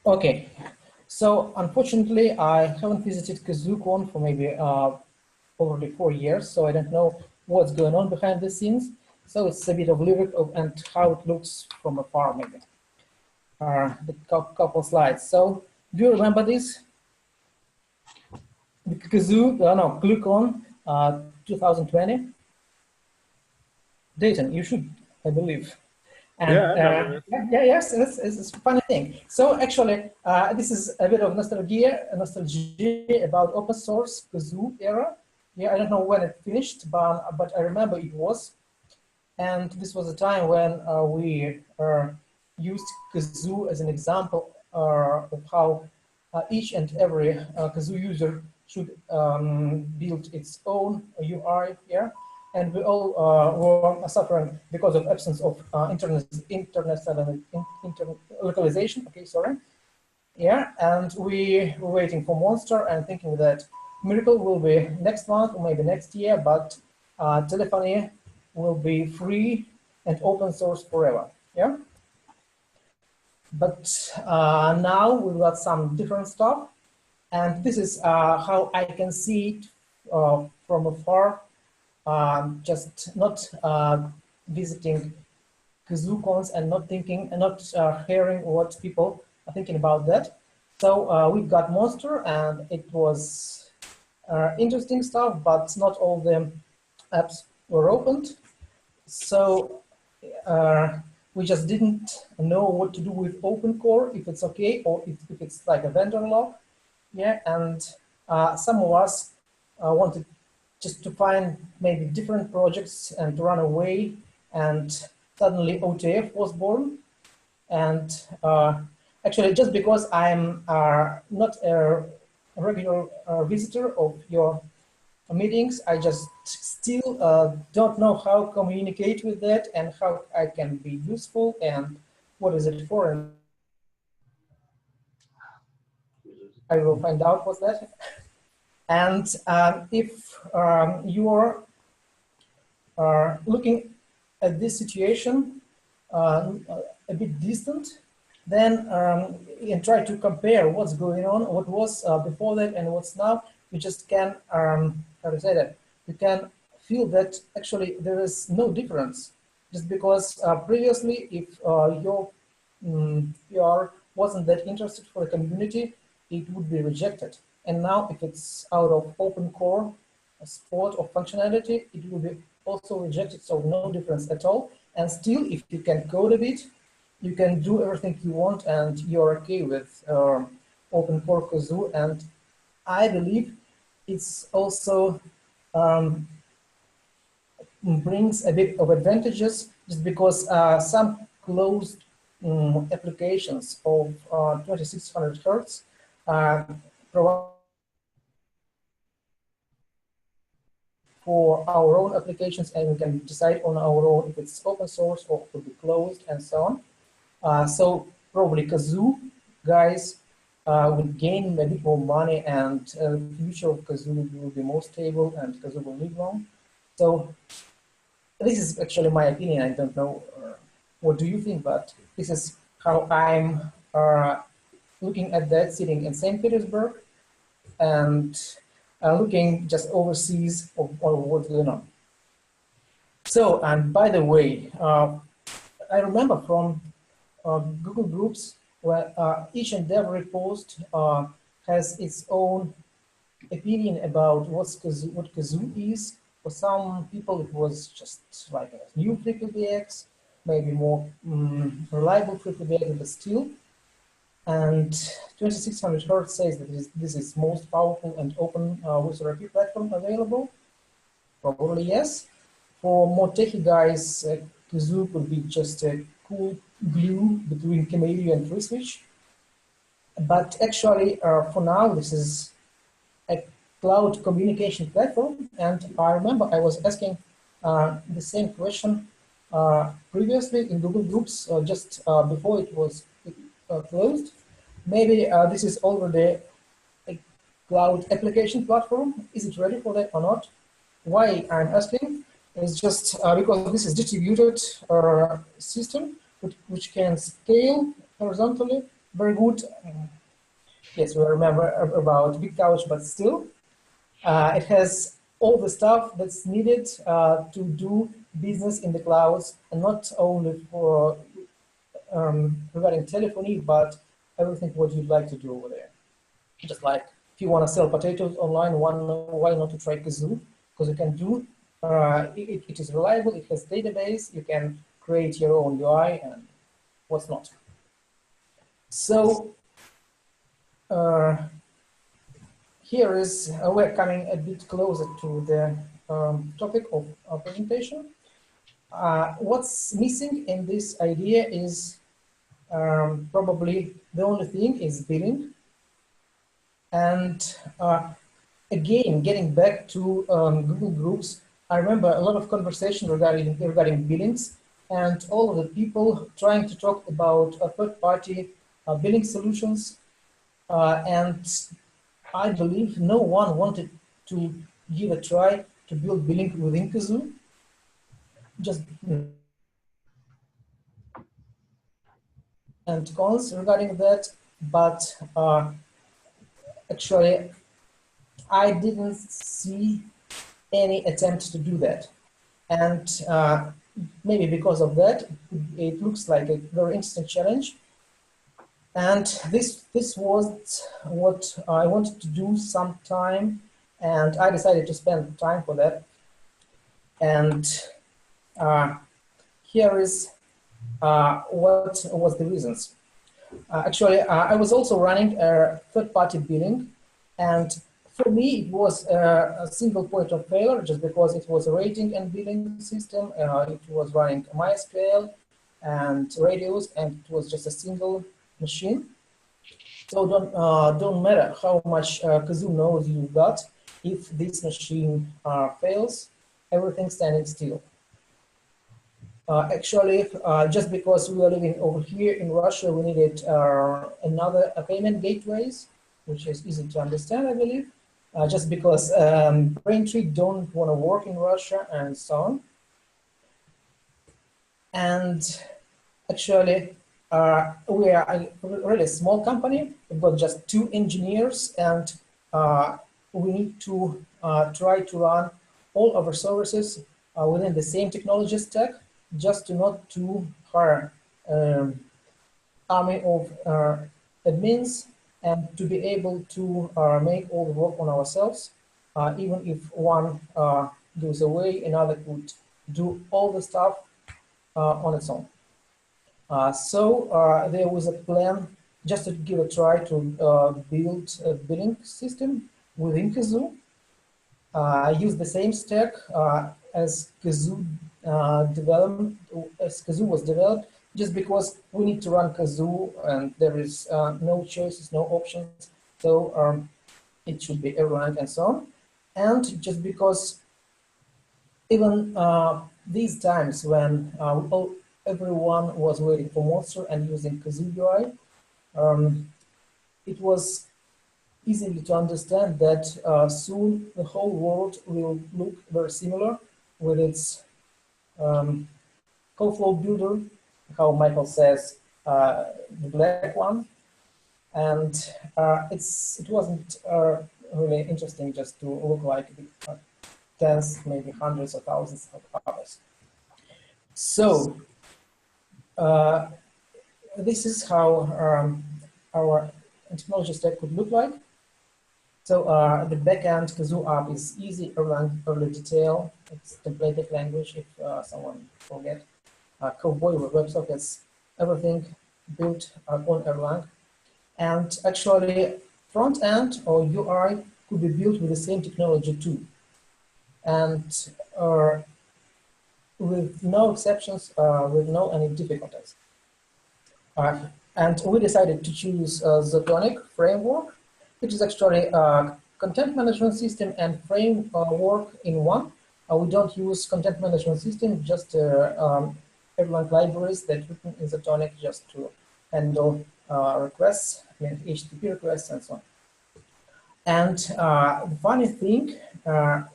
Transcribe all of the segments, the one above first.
Okay, so unfortunately, I haven't visited KazooCon for maybe already 4 years, so I don't know what's going on behind the scenes. So it's a bit of lyric of and how it looks from afar, maybe. The couple slides. So do you remember this? The Kazoo, no, KazooCon 2020. Dayton, you should, I believe. And Yeah, I remember it. yes, it's a funny thing. So actually, this is a bit of nostalgia about open source Kazoo era. Yeah, I don't know when it finished, but I remember it was. And this was a time when we used Kazoo as an example of how each and every Kazoo user should build its own UI here. And we all were suffering because of absence of internet localization. Okay, sorry. Yeah, and we were waiting for Monster and thinking that Miracle will be next month or maybe next year, but telephony will be free and open source forever. Yeah. But now we've got some different stuff, and this is how I can see it from afar, just not visiting KazooCons and not thinking and not hearing what people are thinking about that. So we've got Monster, and it was interesting stuff, but not all the apps were opened. So we just didn't know what to do with OpenCore, if it's okay, or if it's like a vendor lock. Yeah, and some of us wanted just to find maybe different projects and to run away, and suddenly OTF was born. And actually, just because I'm not a regular visitor of your meetings, I just still don't know how to communicate with that and how I can be useful and what is it for. And I will find out what's that. And if you are looking at this situation a bit distant, then and try to compare what's going on, what was before that and what's now, you just can, how to say that, you can feel that actually there is no difference. Just because previously, if your PR wasn't that interested for the community, it would be rejected. And now if it's out of open core, a support or functionality, it will be also rejected, so no difference at all. And still, if you can code a bit, you can do everything you want and you're okay with open core Kazoo. And I believe it's also brings a bit of advantages, just because some closed applications of 2600 Hertz provide for our own applications, and we can decide on our own if it's open source or could be closed and so on. So probably Kazoo guys will gain a bit more money, and the future of Kazoo will be more stable and Kazoo will live long. So this is actually my opinion. I don't know what do you think, but this is how I'm looking at that, sitting in St. Petersburg and looking just overseas of what's going on. So, and by the way, I remember from Google Groups where each and every post has its own opinion about what Kazoo is. For some people, it was just like a new FreePBX, maybe more reliable FreePBX, but still. And 2600 Hertz says that this is most powerful and open VoiceOver platform available. Probably yes. For more techie guys, Kazoo could be just a cool glue between Chameleon and FreeSwitch. But actually, for now, this is a cloud communication platform. And I remember I was asking the same question previously in Google Groups just before it was closed. Maybe this is already a cloud application platform. Is it ready for that or not? Why I'm asking is just because this is distributed system which can scale horizontally, very good. Yes, we remember about Big Couch, but still, it has all the stuff that's needed to do business in the clouds, and not only for regarding telephony, but everything what you'd like to do over there. Just like if you want to sell potatoes online, why not to try Kazoo? Because you can do, it is reliable, it has database, you can create your own UI and what's not. So here is, we're coming a bit closer to the topic of our presentation. What's missing in this idea is probably the only thing is billing. And again, getting back to Google Groups, I remember a lot of conversation regarding billings, and all of the people trying to talk about third-party billing solutions. And I believe no one wanted to give a try to build billing within Kazoo. Just and cons regarding that, but actually, I didn't see any attempt to do that. And maybe because of that, it looks like a very interesting challenge. And this was what I wanted to do sometime, and I decided to spend time for that. And here is what was the reasons. Actually, I was also running a third-party billing, and for me, it was a single point of failure just because it was a rating and billing system. It was running MySQL and radios, and it was just a single machine. So don't matter how much Kazoo knows you got, if this machine fails, everything's standing still. Actually, just because we are living over here in Russia, we needed another payment gateways, which is easy to understand, I believe. Just because Braintree don't want to work in Russia and so on. And actually, we are a really small company. We've got just 2 engineers, and we need to try to run all of our services within the same technology stack, just to not to hire army of admins, and to be able to make all the work on ourselves. Even if one goes away, another could do all the stuff on its own. So there was a plan just to give a try to build a billing system within Kazoo. I used the same stack as Kazoo was developed, just because we need to run Kazoo and there is no choices, no options. So it should be Erlang and so on. And just because even these times when everyone was waiting for Monster and using Kazoo UI, it was easily to understand that soon the whole world will look very similar with its code flow builder, how Michael says, the black one. And it wasn't really interesting just to look like tens, maybe hundreds of thousands of others. So this is how our technology stack could look like. So the backend Kazoo app is easy, early detail. It's templated language if someone forget. Cowboy with WebSockets, everything built on Erlang. And actually, front end or UI could be built with the same technology too. And with no exceptions, with no any difficulties. And we decided to choose Zatonic framework, which is actually a content management system and framework in one. We don't use content management system, just Erlang libraries that written in Zatonic just to handle requests, HTTP requests and so on. And the funny thing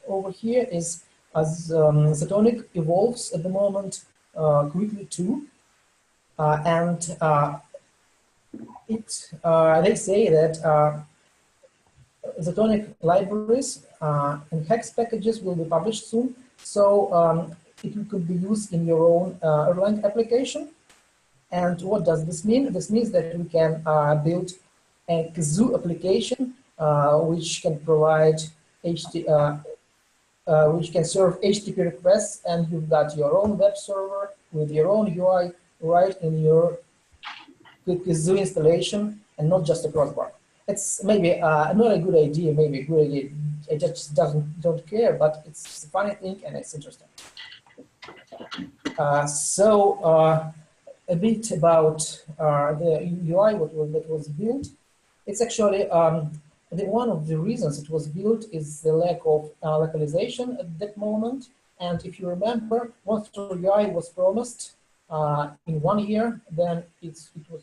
over here is, as Zatonic evolves at the moment quickly too, and they say that Zatonic libraries and hex packages will be published soon, so it could be used in your own Erlang application. And what does this mean? This means that we can build a Kazoo application which can provide which can serve HTTP requests, and you've got your own web server with your own UI right in your Kazoo installation, and not just a crossbar. It's maybe not a good idea, maybe a good idea. I just don't care, but it's a funny thing and it's interesting. A bit about the UI that was built. It's actually one of the reasons it was built is the lack of localization at that moment. And if you remember, once the UI was promised in 1 year, then it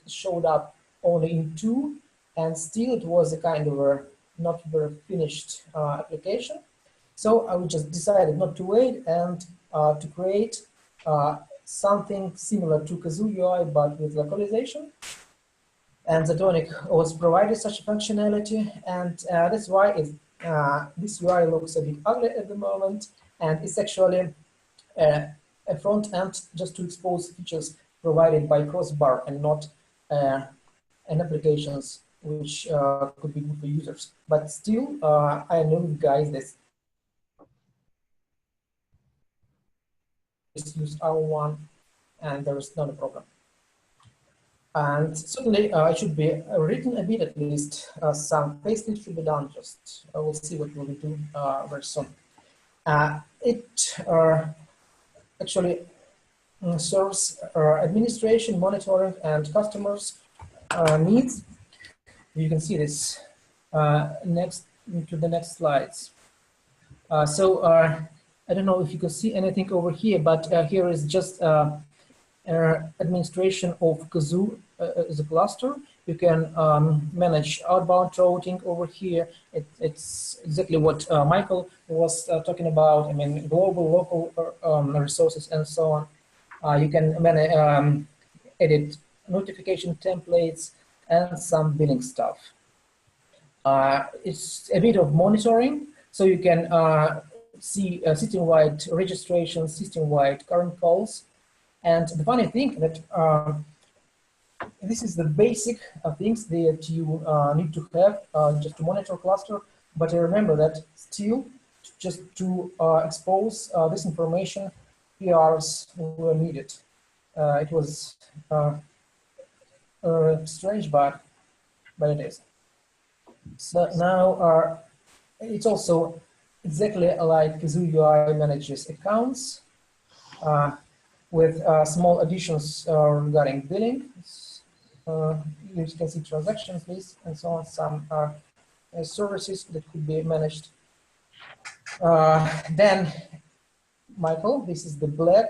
showed up only in 2, and still it was a kind of a not very finished application. So I just decided not to wait and to create something similar to Kazoo UI, but with localization. And Zatonic was provided such a functionality, and that's why this UI looks a bit ugly at the moment, and it's actually a front end just to expose features provided by Crossbar and not an applications which could be good for users. But still, I know guys that use our one, and there is not a problem. And certainly, it should be written a bit at least. Some facelift should be done. Just we'll see what we'll do very soon. It actually serves administration, monitoring, and customers' needs. You can see this next to the next slides. I don't know if you can see anything over here, but here is just administration of Kazoo as a cluster. You can manage outbound routing over here. It's exactly what Michael was talking about. I mean, global, local resources, and so on. You can edit notification templates and some billing stuff. It's a bit of monitoring, so you can see system-wide registrations, system-wide current calls. And the funny thing that this is the basic things that you need to have just to monitor cluster. But I remember that still, just to expose this information, PRs were needed. It was strange, but it is. So now it's also exactly like Kazoo UI manages accounts with small additions regarding billing. You can see transactions list and so on, some services that could be managed. Then, Michael, this is the black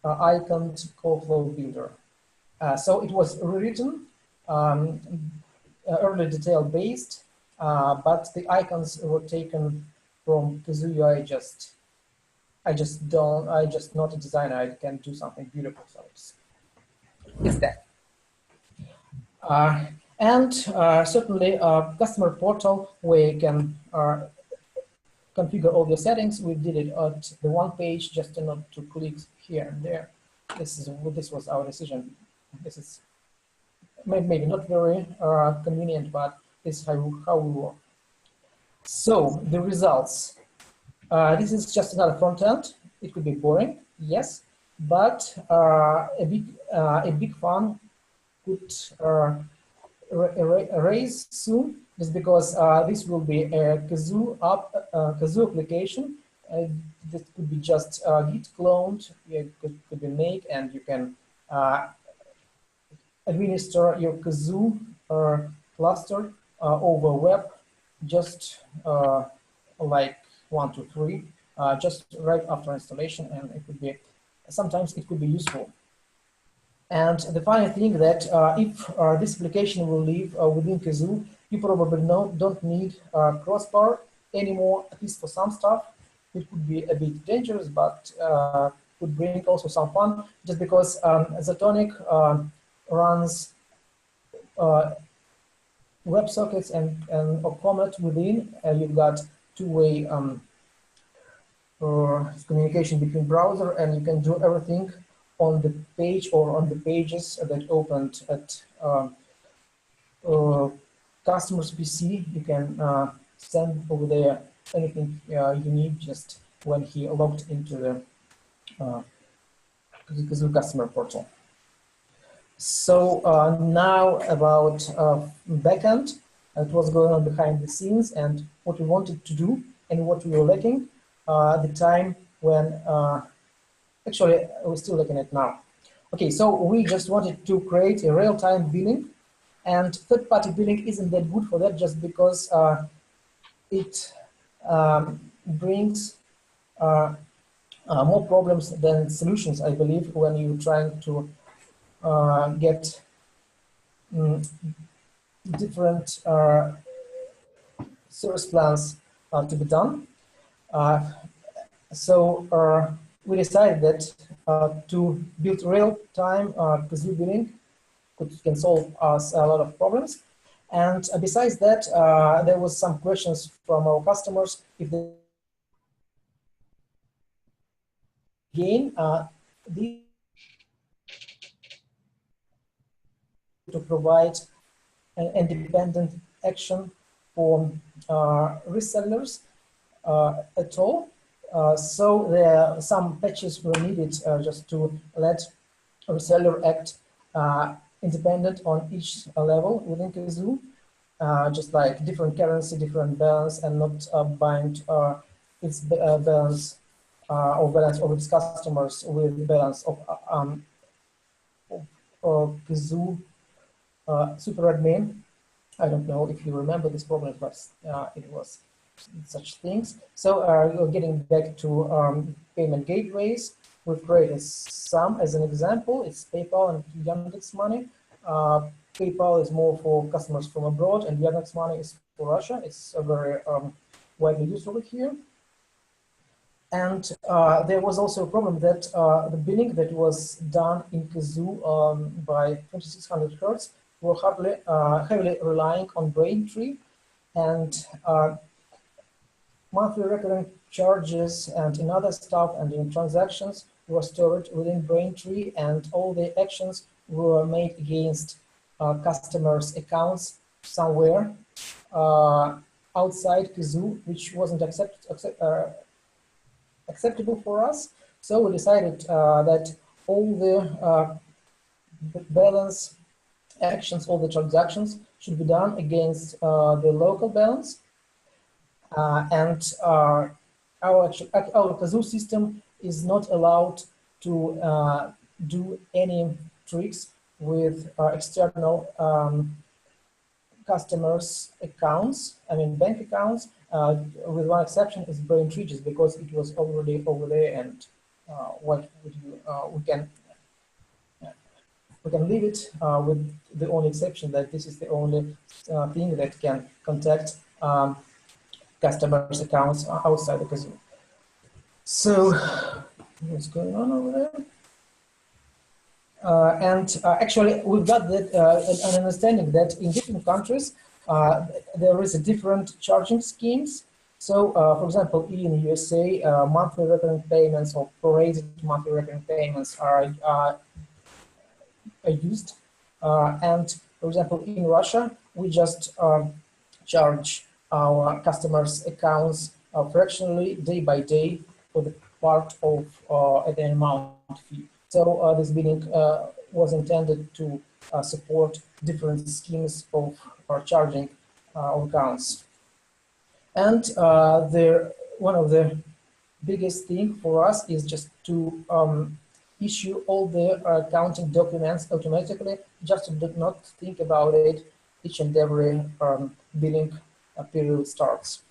iconed call flow builder. So it was written early detail based, but the icons were taken from Kazoo UI. I just not a designer. I can do something beautiful. So it's that. And certainly customer portal where you can configure all your settings. We did it at the one page, just not to click here and there. This was our decision. This is maybe not very convenient, but this is how we work. So the results. This is just another front end. It could be boring, yes, but a big fun could arise soon, just because this will be a Kazoo application that could be just Git cloned. It could be made, and you can administer your Kazoo cluster over web, just like 1, 2, 3, just right after installation, and it could be sometimes it could be useful. And the funny thing that if this application will live within Kazoo, you probably don't need crossbar anymore, at least for some stuff. It could be a bit dangerous, but could bring also some fun, just because Zatonic runs WebSockets and or Comet within. You've got two-way communication between browser, and you can do everything on the page or on the pages that opened at customer's PC. You can send over there anything you need just when he logged into the Kazoo customer portal. So now about backend, what's going on behind the scenes and what we wanted to do and what we were lacking at the time when, actually we're still looking at now. Okay, so we just wanted to create a real-time billing, and third-party billing isn't that good for that just because it brings more problems than solutions, I believe, when you're trying to get different service plans to be done. So we decided that to build real-time Kazoo billing can solve us a lot of problems. And besides that, there was some questions from our customers if they gain the to provide an independent action for resellers at all. So there some patches were needed just to let a reseller act independent on each level within Kazoo, just like different currency, different balance, and not bind its balance or balance of its customers with balance of Kazoo super admin. I don't know if you remember this problem, but it was such things. So getting back to payment gateways, we've created some as an example. It's PayPal and Yandex Money. PayPal is more for customers from abroad, and Yandex Money is for Russia. It's very widely used over here. And there was also a problem that the billing that was done in Kazoo by 2600 Hertz were heavily relying on Braintree, and monthly recurring charges and in other stuff and in transactions were stored within Braintree, and all the actions were made against customers' accounts somewhere outside Kazoo, which wasn't acceptable for us. So we decided that all the balance actions, all the transactions should be done against the local balance. And our Kazoo system is not allowed to do any tricks with external customers' accounts, I mean bank accounts, with one exception is Braintree, just because it was already over there, and what would you, we can leave it with the only exception that this is the only thing that can contact customers' accounts outside the Kazoo. So what's going on over there? Actually, we've got that, an understanding that in different countries there is a different charging schemes. So, for example, in USA, monthly recurring payments or prorated monthly recurring payments are used. And for example, in Russia, we just charge our customers' accounts fractionally day by day for the part of an amount fee. So this billing was intended to support different schemes of charging accounts. And one of the biggest thing for us is just to issue all the accounting documents automatically, just to not think about it each and every billing period starts.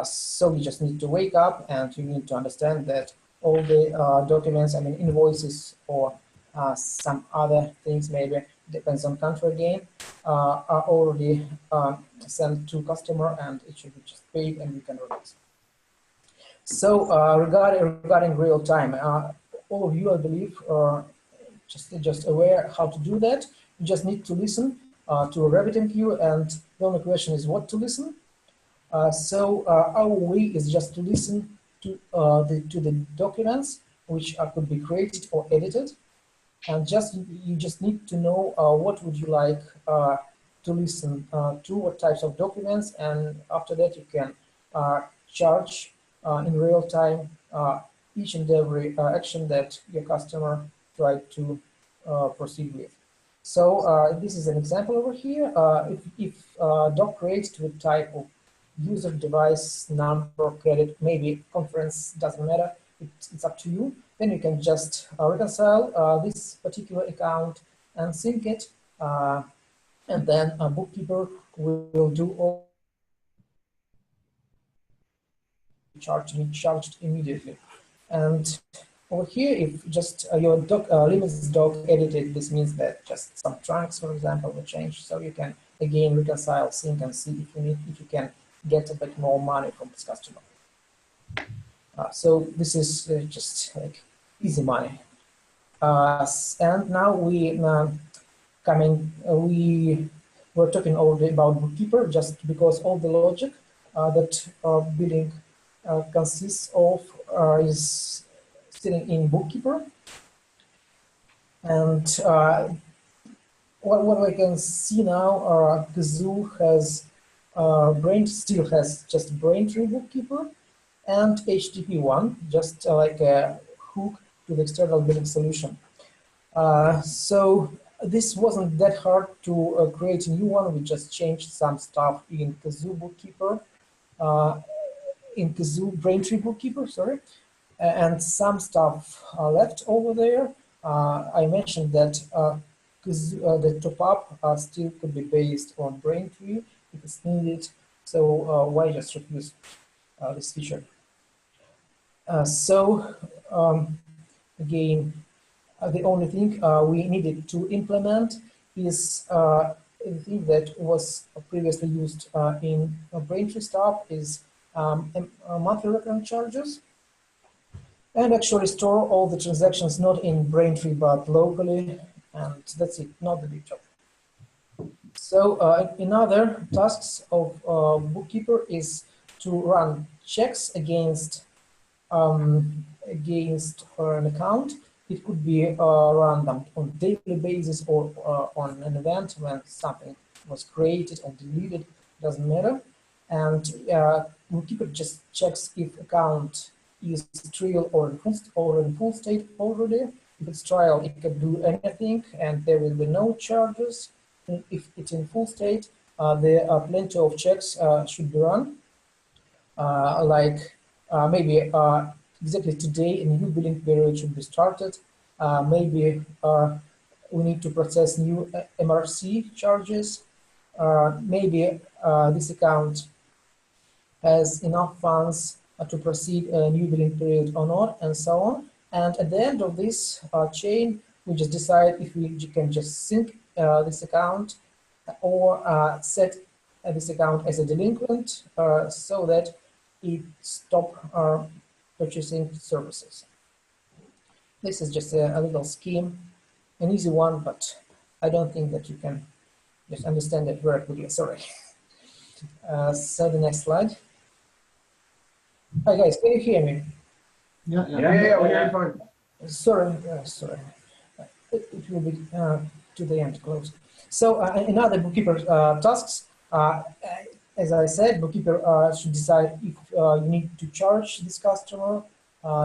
So you just need to wake up and you need to understand that all the documents, I mean invoices or some other things, maybe depends on country again, are already sent to customer, and it should be just paid and we can release. So regarding real time, all of you, I believe, are just aware how to do that. You just need to listen to a RabbitMQ, and the only question is what to listen. Our way is just to listen to the documents which could be created or edited, and you just need to know what would you like to listen to, what types of documents, and after that you can charge in real time each and every action that your customer tried to proceed with. So this is an example over here. If doc created with type of user, device, number, credit, maybe conference, doesn't matter, it's up to you, then you can just reconcile this particular account and sync it, and then a bookkeeper will do all charged immediately. And over here, if just your limits doc edited, this means that just some trunks, for example, will change. So you can again reconcile, sync, and see if you can get a bit more money from this customer. So this is just like easy money. And now we were talking already about bookkeeper, just because all the logic that billing consists of is sitting in bookkeeper. And what I can see now, Kazoo has still has just Braintree bookkeeper and HTTP one, just like a hook to the external billing solution. So this wasn't that hard to create a new one. We just changed some stuff in Kazoo bookkeeper, in Kazoo Braintree bookkeeper, sorry, and some stuff left over there. I mentioned that the top-up still could be based on Braintree if it's needed. So why just replace this feature? Again, the only thing we needed to implement is the thing that was previously used in Braintree stuff is monthly recurrent charges, and actually store all the transactions not in Braintree but locally, and that's it, not the big job. So in other tasks of bookkeeper is to run checks against an account. It could be run on a daily basis or on an event when something was created and deleted, doesn't matter. And bookkeeper just checks if account is trial or in full state already. If it's trial, it can do anything and there will be no charges. And if it's in full state, there are plenty of checks should be run. Maybe exactly today a new billing period should be started. Maybe we need to process new MRC charges. Maybe this account has enough funds to proceed a new billing period or not, and so on. And at the end of this chain, we just decide if we can just sync this account or set this account as a delinquent so that it stop purchasing services. This is just a little scheme, an easy one, but I don't think that you can just understand it very quickly, sorry. So the next slide. Hi guys, can you hear me? Yeah, we hear you fine. Sorry, it will be to the end close. So in other bookkeeper tasks, as I said, bookkeeper should decide if you need to charge this customer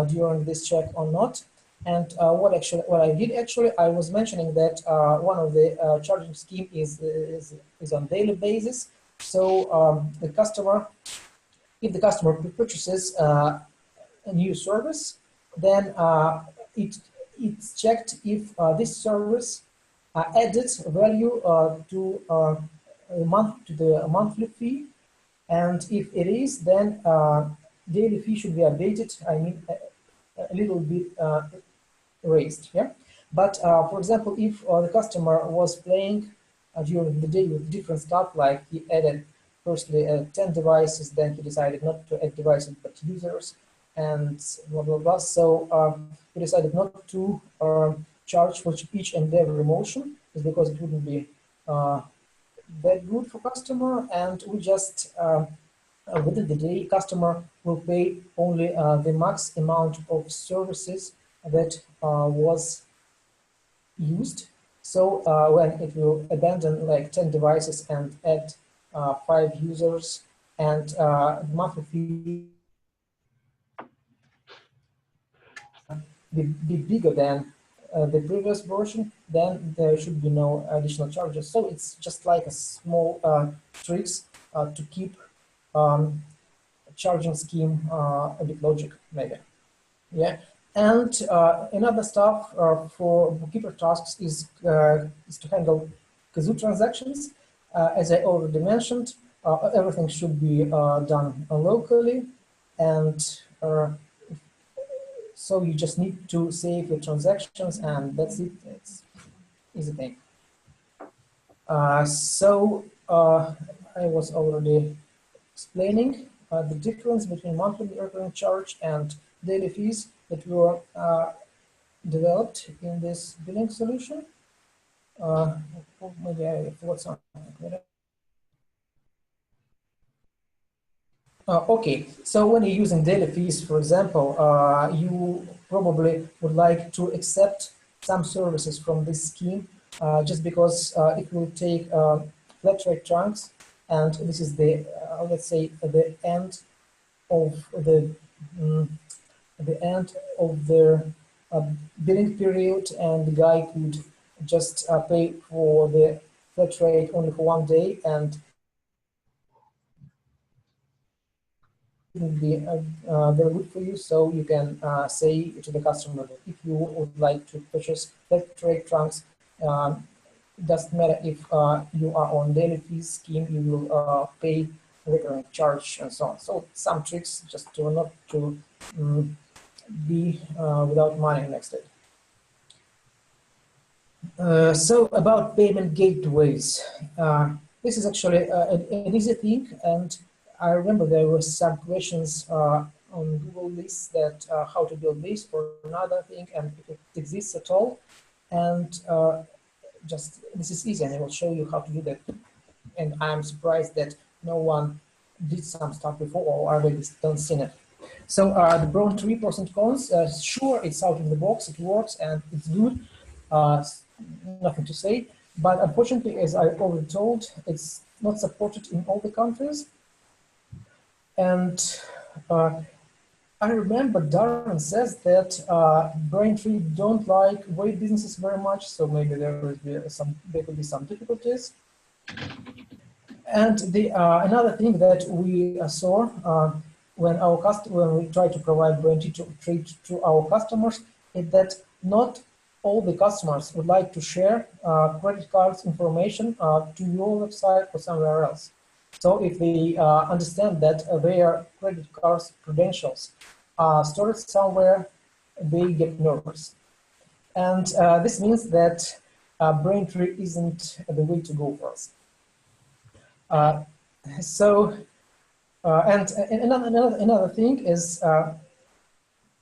during this check or not. And what I did actually, I was mentioning that one of the charging scheme is on daily basis. So the customer, if the customer purchases a new service, then it's checked if this service added value to the monthly fee, and if it is, then daily fee should be updated. I mean, a little bit raised. Yeah, but for example, if the customer was playing during the day with different stuff, like he added firstly 10 devices, then he decided not to add devices but users, and blah blah blah. So he decided not to charge for each and every motion. is because it wouldn't be that good for customer, and we just within the day, customer will pay only the max amount of services that was used. So when it will abandon like 10 devices and add 5 users, and monthly fee be bigger than the previous version, then there should be no additional charges. So it's just like a small tricks to keep charging scheme a bit logic, maybe. Yeah. And another stuff for bookkeeper tasks is to handle Kazoo transactions. As I already mentioned, everything should be done locally, and so you just need to save your transactions, and that's it. It's easy thing. I was already explaining the difference between monthly recurring charge and daily fees that were developed in this billing solution. Maybe I forgot something. Okay, so when you're using daily fees, for example, you probably would like to accept some services from this scheme just because it will take flat rate chunks, and this is the, let's say, the end of the end of their billing period, and the guy could just pay for the flat rate only for 1 day, and be very good for you. So you can say to the customer that if you would like to purchase flat rate trunks, it doesn't matter if you are on daily fees scheme, you will pay recurring charge and so on. So some tricks just to not to be without money next day. So about payment gateways, this is actually an easy thing, and I remember there were some questions on Google lists that how to build this or another thing, and if it exists at all. And just this is easy, and I will show you how to do that. And I'm surprised that no one did some stuff before, or I really don't seen it. So the Brown 3% cons, sure, it's out of the box, it works, and it's good. Nothing to say, but unfortunately, as I already told, it's not supported in all the countries. And I remember Darren says that Braintree don't like web businesses very much, so maybe there could be some difficulties. And the another thing that we saw when we try to provide Braintree to our customers is that not all the customers would like to share credit cards information to your website or somewhere else. So if they understand that their credit cards credentials are stored somewhere, they get nervous. And this means that Braintree isn't the way to go for us. Another thing is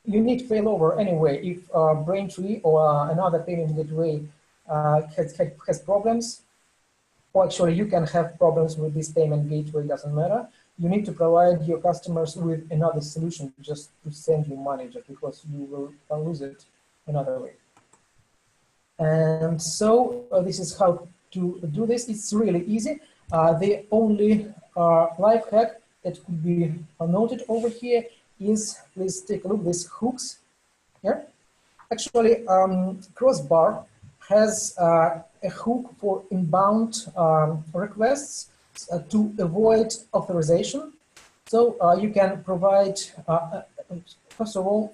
you need failover anyway. If Braintree or another payment gateway has problems, or actually you can have problems with this payment gateway, doesn't matter. You need to provide your customers with another solution just to send you money, just because you will lose it another way. And so this is how to do this. It's really easy. The only life hack that could be noted over here is, please take a look, these hooks here. Actually, Crossbar has a hook for inbound requests to avoid authorization. So you can provide, first of all,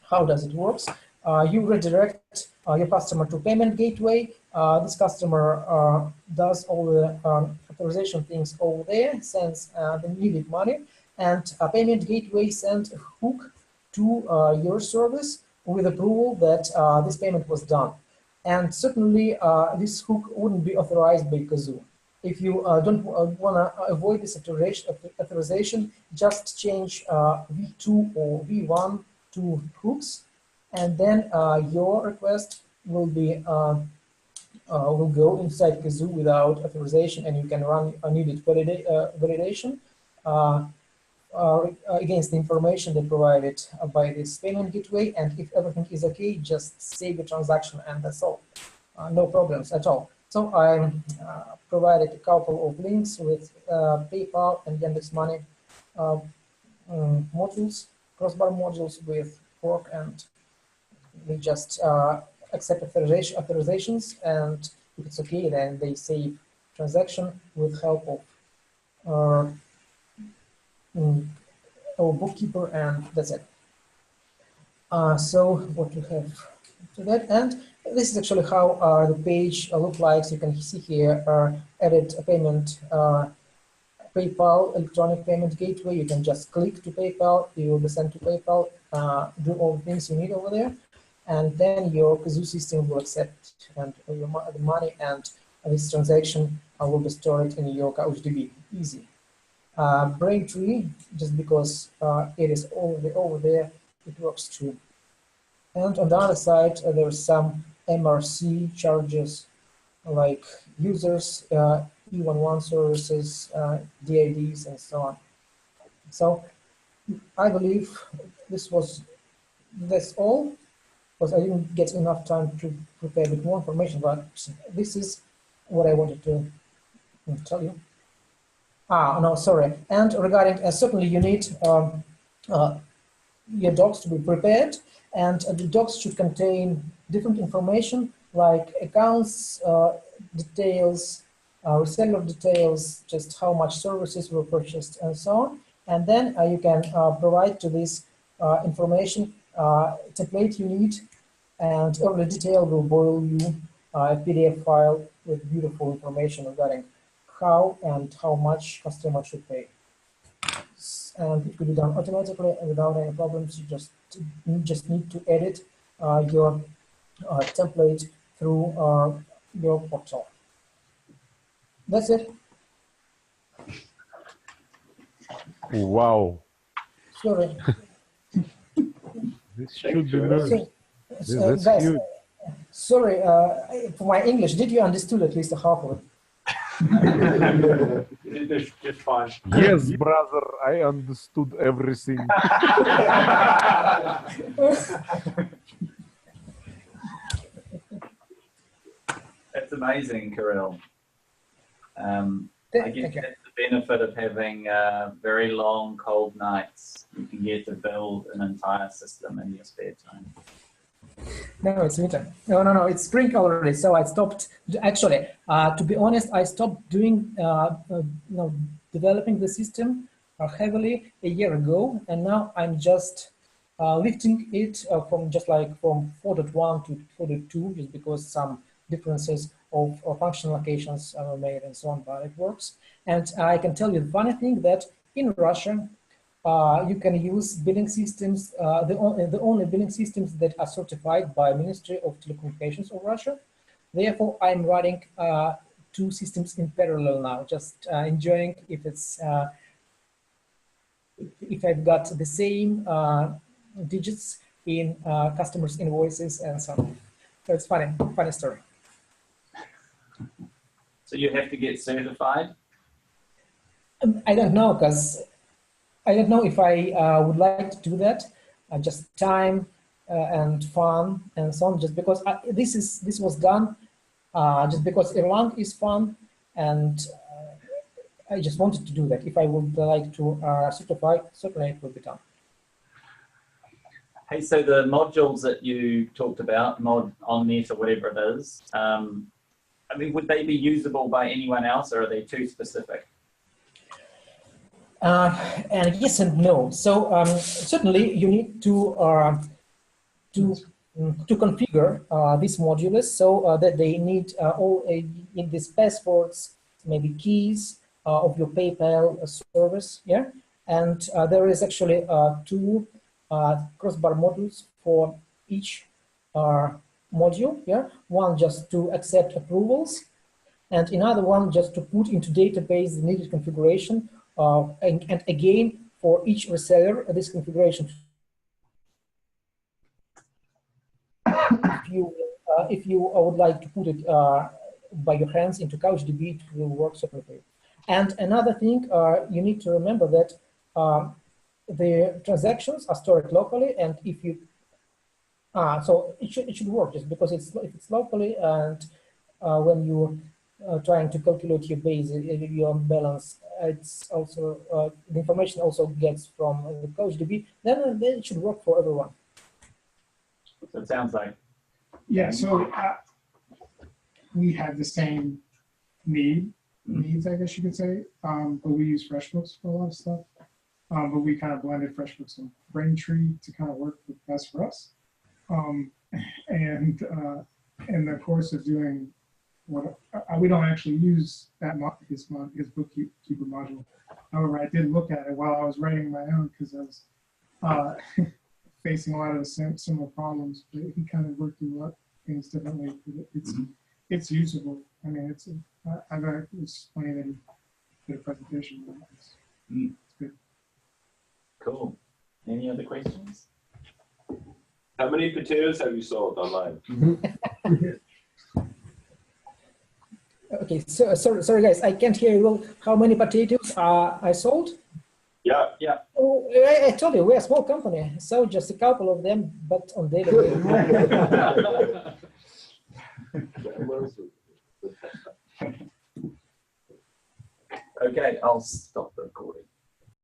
how does it work? You redirect your customer to payment gateway. This customer does all the authorization things over there, sends the needed money, and a payment gateway sends a hook to your service with approval that this payment was done. And certainly this hook wouldn't be authorized by Kazoo. If you don't want to avoid this authorization, just change V2 or V1 to hooks, and then your request will be will go inside Kazoo without authorization, and you can run unneeded validation against the information they provided by this payment gateway. And if everything is okay, just save the transaction, and that's all. No problems at all. So I provided a couple of links with PayPal and Yandex Money modules, crossbar modules with fork, and we just accept authorizations, and if it's okay, then they save transaction with help of our bookkeeper, and that's it. So what we have to that, and this is actually how the page look like. So you can see here edit a payment, PayPal electronic payment gateway. You can just click to PayPal, you will be sent to PayPal, do all the things you need over there, and then your Kazoo system will accept and the money, and this transaction will be stored in your CouchDB. Easy. Braintree, just because it is already over there, it works too. And on the other side, there's some MRC charges like users, E11 services, DIDs, and so on. So I believe that's all, because I didn't get enough time to prepare a bit more information, but this is what I wanted to tell you. No, sorry. And regarding, certainly you need your docs to be prepared, and the docs should contain different information like accounts, details, reseller details, just how much services were purchased, and so on. And then you can provide to this information template you need, and every detail will boil you a PDF file with beautiful information regarding how and how much customer should pay. And it could be done automatically and without any problems. You just need to edit your template through your portal. That's it. Wow. Sorry. This should be merged. That's guys, huge. Sorry for my English. Did you understood at least half of it? Just fine. Yes, brother, I understood everything. That's amazing, Kirill. I guess that's the benefit of having very long, cold nights. You can get to build an entire system in your spare time. No, it's winter. No, it's spring already. So I stopped. Actually, to be honest, I stopped doing, developing the system heavily a year ago, and now I'm just lifting it from 4.1 to 4.2, just because some differences of function locations were made and so on, but it works. And I can tell you the funny thing that in Russia, you can use billing systems, the only billing systems that are certified by Ministry of Telecommunications of Russia. Therefore, I'm running two systems in parallel now, just enjoying if it's if I've got the same digits in customers' invoices and so on. So it's funny story. So you have to get certified? I don't know, because I don't know if I would like to do that. Just time and fun and so on. Just because this was done, just because Erlang is fun, and I just wanted to do that. If I would like to certify, certainly it will be done. Hey, so the modules that you talked about, mod on-net or whatever it is, I mean, would they be usable by anyone else, or are they too specific? And yes and no. So certainly you need to configure these modules so that they need all in these passwords, maybe keys of your PayPal service. Yeah, and there is actually two crossbar modules for each module. Yeah, one just to accept approvals, and another one just to put into database the needed configuration. And again, for each reseller, this configuration. If you would like to put it by your hands into CouchDB, it will work separately. And another thing, you need to remember that the transactions are stored locally, and if you so it should work just because if it's locally, and when you're trying to calculate your base, your balance, it's also the information also gets from the CouchDB. Then it should work for everyone. So it sounds like. Yeah. So we have the same needs, I guess you could say, but we use FreshBooks for a lot of stuff. But we kind of blended FreshBooks and Braintree to kind of work best for us. And in the course of doing what we don't actually use that his bookkeeper module. However, I did look at it while I was writing my own because I was facing a lot of the similar problems. But he kind of worked through things differently. It's usable. I mean, it's funny that he did a presentation. It's good. Cool. Any other questions? How many potatoes have you sold online? Okay, so sorry guys, I can't hear you well. How many potatoes I sold? Yeah. Yeah. Oh, I told you, we're a small company, so just a couple of them, but on daily basis. Okay, I'll stop the recording.